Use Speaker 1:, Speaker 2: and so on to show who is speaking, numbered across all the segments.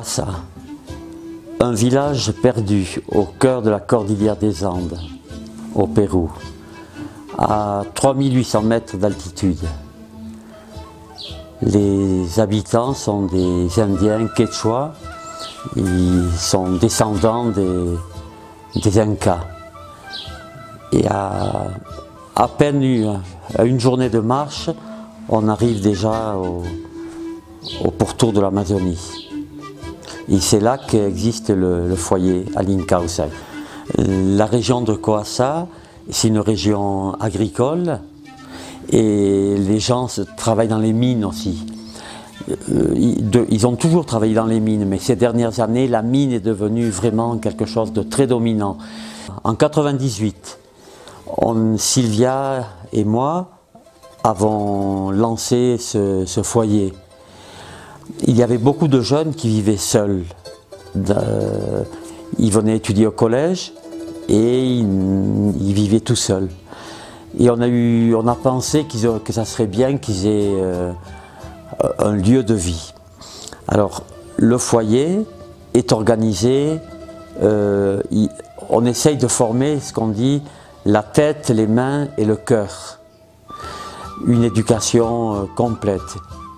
Speaker 1: Coassa, un village perdu au cœur de la cordillère des Andes, au Pérou, à 3800 mètres d'altitude. Les habitants sont des Indiens Quechua, ils sont descendants des Incas. Et à peine à une journée de marche, on arrive déjà au pourtour de l'Amazonie. Et c'est là qu'existe le foyer à Lincausa. La région de Coassa, c'est une région agricole et les gens travaillent dans les mines aussi. Ils ont toujours travaillé dans les mines, mais ces dernières années, la mine est devenue vraiment quelque chose de très dominant. En 1998, Sylvia et moi avons lancé ce foyer. Il y avait beaucoup de jeunes qui vivaient seuls. Ils venaient étudier au collège et ils vivaient tout seuls. Et on a pensé que ça serait bien qu'ils aient un lieu de vie. Alors, le foyer est organisé, on essaye de former ce qu'on dit la tête, les mains et le cœur. Une éducation complète.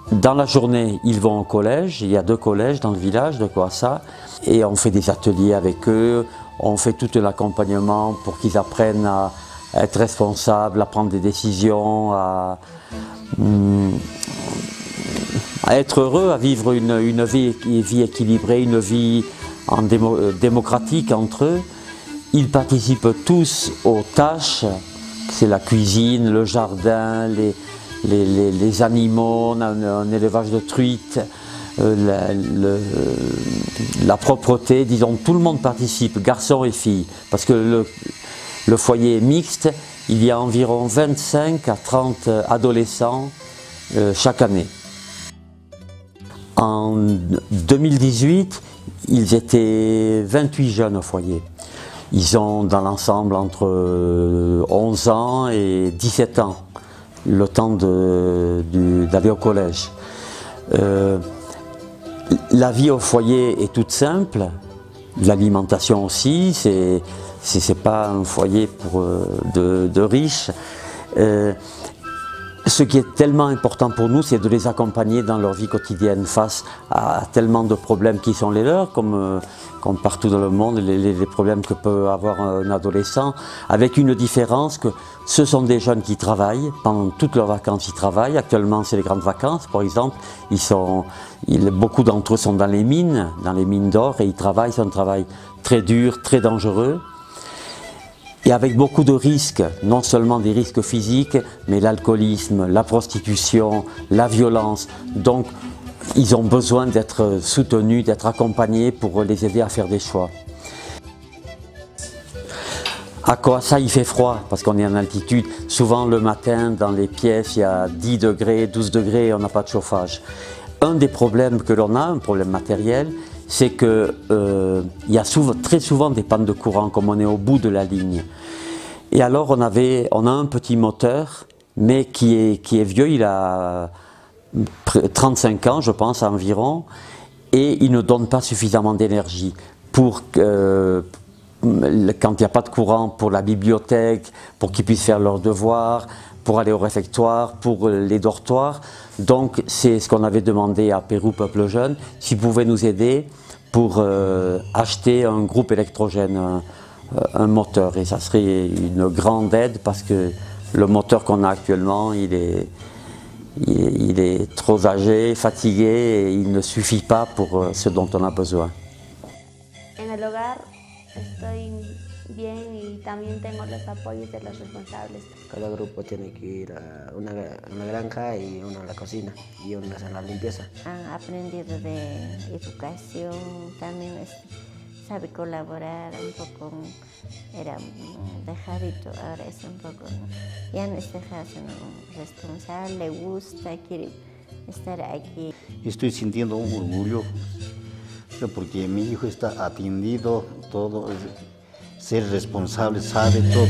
Speaker 1: Dans la journée, ils vont au collège, il y a 2 collèges dans le village de Coassa, et on fait des ateliers avec eux, on fait tout l'accompagnement pour qu'ils apprennent à être responsables, à prendre des décisions, à être heureux, à vivre une vie équilibrée, une vie démocratique entre eux. Ils participent tous aux tâches, c'est la cuisine, le jardin, les animaux, un élevage de truites, la propreté, disons, tout le monde participe, garçons et filles, parce que le foyer est mixte, il y a environ 25 à 30 adolescents chaque année. En 2018, ils étaient 28 jeunes au foyer. Ils ont dans l'ensemble entre 11 ans et 17 ans, le temps d'aller au collège. La vie au foyer est toute simple, l'alimentation aussi, c'est pas un foyer de riches. Ce qui est tellement important pour nous, c'est de les accompagner dans leur vie quotidienne face à tellement de problèmes qui sont les leurs, comme partout dans le monde, les problèmes que peut avoir un adolescent, avec une différence que ce sont des jeunes qui travaillent, pendant toutes leurs vacances ils travaillent, actuellement c'est les grandes vacances par exemple, beaucoup d'entre eux sont dans les mines d'or et ils travaillent, c'est un travail très dur, très dangereux. Et avec beaucoup de risques, non seulement des risques physiques, mais l'alcoolisme, la prostitution, la violence. Donc, ils ont besoin d'être soutenus, d'être accompagnés pour les aider à faire des choix. À Coassa, il fait froid parce qu'on est en altitude. Souvent, le matin, dans les pièces, il y a 10 degrés, 12 degrés et on n'a pas de chauffage. Un des problèmes que l'on a, un problème matériel, c'est qu'il y a très souvent des pannes de courant, comme on est au bout de la ligne. Et alors on a un petit moteur, mais qui est vieux, il a 35 ans je pense environ, et il ne donne pas suffisamment d'énergie pour quand il n'y a pas de courant pour la bibliothèque, pour qu'ils puissent faire leurs devoirs, pour aller au réfectoire, pour les dortoirs. Donc c'est ce qu'on avait demandé à Pérou Peuple Jeune, s'ils pouvaient nous aider pour acheter un groupe électrogène, un moteur. Et ça serait une grande aide parce que le moteur qu'on a actuellement, il est trop âgé, fatigué et il ne suffit pas pour ce dont on a besoin.
Speaker 2: En el hogar estoy bien y también tengo los apoyos de los responsables.
Speaker 3: Cada grupo tiene que ir a una granja y uno a la cocina y uno a la limpieza.
Speaker 4: Han aprendido de educación, también sabe colaborar un poco, era dejadito, ahora es un poco, ¿no? Ya no es dejado, sino responsable, le gusta, quiere estar aquí.
Speaker 5: Estoy sintiendo un orgullo porque mi hijo está atendido, todo, ser responsable, sabe todo.